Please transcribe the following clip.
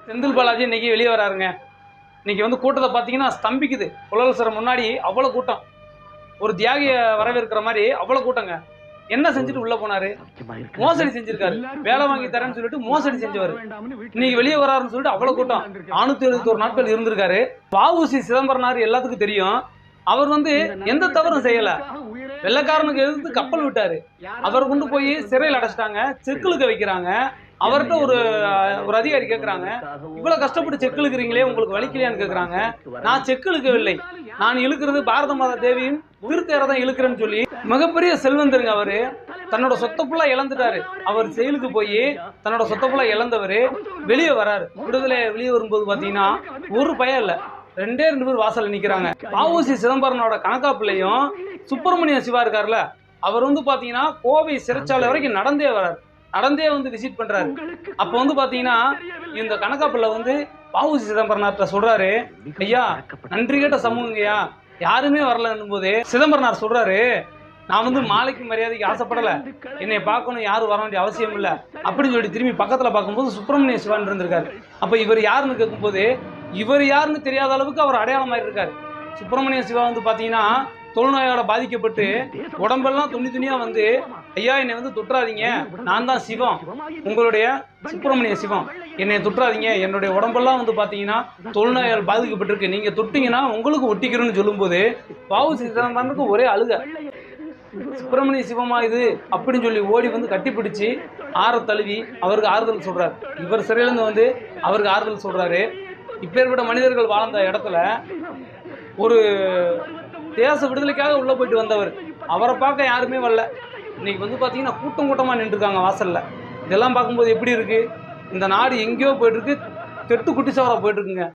செந்தில் பாலாஜி இன்னைக்கு வெளியே வராருங்க. இன்னைக்கு வந்து கூட்டத்தை பார்த்தீங்கன்னா ஸ்தம்பிக்குது. புலவரசர் முன்னாடி அவ்வளோ கூட்டம், ஒரு தியாகியை வரவேற்கிற மாதிரி அவ்வளோ கூட்டங்க. என்ன செஞ்சுட்டு உள்ள போனாரு? மோசடி செஞ்சிருக்காரு. வேலை வாங்கி தரேன்னு சொல்லிட்டு மோசடி செஞ்சவர் இன்னைக்கு வெளியே வராருன்னு சொல்லிட்டு அவ்வளோ கூட்டம். 471 நாட்கள் இருந்திருக்காரு. வ.உ.சி. சிதம்பரனார் எல்லாத்துக்கும் தெரியும். அவர் வந்து எந்த தவறும் செய்யல. வெள்ளக்காரனுக்கு எதிர்த்து கப்பல் விட்டாரு. அவர் கொண்டு போய் சிறையில் அடைச்சிட்டாங்க. செக்குலுக்க வைக்கிறாங்க. அவர்கிட்ட ஒரு அதிகாரி கேட்குறாங்க, இவ்வளோ கஷ்டப்பட்டு செக் இழுக்கிறீங்களே, உங்களுக்கு வலிக்கலையான்னு கேட்குறாங்க. நான் செக் இழுக்கவில்லை, நான் இழுக்கிறது பாரத மாதா தேவியின் திருத்தேரை தான் இழுக்கிறேன்னு சொல்லி மிகப்பெரிய செல்வந்தருங்க. அவரு தன்னோட சொத்தை ஃபுல்லா இழந்துட்டாரு. அவர் செயலுக்கு போய் தன்னோட சொத்தை ஃபுல்லா இழந்தவர் வெளியே வராரு. வெளியே வரும்போது பார்த்தீங்கன்னா ஒரு பயம் இல்லை, 2 பேர் வாசல்ல நிற்கிறாங்க. வ.உ.சி. சிதம்பரனோட கணக்காப்பிள்ளையும் சுப்பிரமணிய சிவா இருக்காருல்ல, அவர் வந்து பார்த்தீங்கன்னா கோவை சிறைச்சாலை வரைக்கும் நடந்தே வந்து விசிட் பண்றாரு. அப்போ வந்து பாத்தீங்கன்னா இந்த கணக்காப்பிள்ளை வந்து வ.உ.சி. சிதம்பரனார்ட்ட சொல்றாரு, ஐயா நன்றி கேட்ட சமூகங்கய்யா, யாருமே வரலன்னும் போது சிதம்பரனார் சொல்றாரு, நான் வந்து மாலைக்கு மரியாதைக்கு ஆசைப்படல, என்னை பார்க்கணும் யாரும் வர வேண்டிய அவசியம் இல்லை அப்படின்னு சொல்லி திரும்பி பக்கத்துல பார்க்கும்போது சுப்பிரமணிய சிவான் இருந்திருக்காரு. அப்ப இவர் யாருன்னு கேட்கும்போது இவர் யாருன்னு தெரியாத அளவுக்கு அவர் அடையாளமாயிட்டு இருக்காரு. சுப்பிரமணிய சிவா வந்து பாத்தீங்கன்னா தொழுநோயால பாதிக்கப்பட்டு உடம்பெல்லாம் துணியா வந்து, ஐயா என்னை வந்து தொற்றாதீங்க, நான் தான் சிவம், உங்களுடைய சுப்பிரமணிய சிவம், என்னை தொற்றாதீங்க, என்னுடைய உடம்பெல்லாம் வந்து பார்த்தீங்கன்னா தொழுநோயால் பாதிக்கப்பட்டிருக்கு, நீங்க தொட்டிங்கன்னா உங்களுக்கு ஒட்டிக்கிறோன்னு சொல்லும்போது வ.உ.சி. சிதம்பரனுக்கு ஒரே அழுக. சுப்பிரமணிய சிவமா இது அப்படின்னு சொல்லி ஓடி வந்து கட்டிப்பிடிச்சு ஆற தழுவி அவருக்கு ஆறுதல் சொல்றாரு. இவர் சிறையிலேருந்து வந்து அவருக்கு ஆறுதல் சொல்றாரு. இப்பேற்பட்ட மனிதர்கள் வாழ்ந்த இடத்துல ஒரு தேச விடுதலைக்காக உள்ள போயிட்டு வந்தவர், அவரை பார்க்க யாருமே வரல. இன்னைக்கு வந்து பார்த்தீங்கன்னா கூட்டமா நின்றுருக்காங்க வாசல்ல. இதெல்லாம் பார்க்கும்போது எப்படி இருக்கு? இந்த நாடு எங்கேயோ போயிட்டு இருக்கு, கெட்டு குட்டிச்சவரா போயிட்டு இருக்குங்க.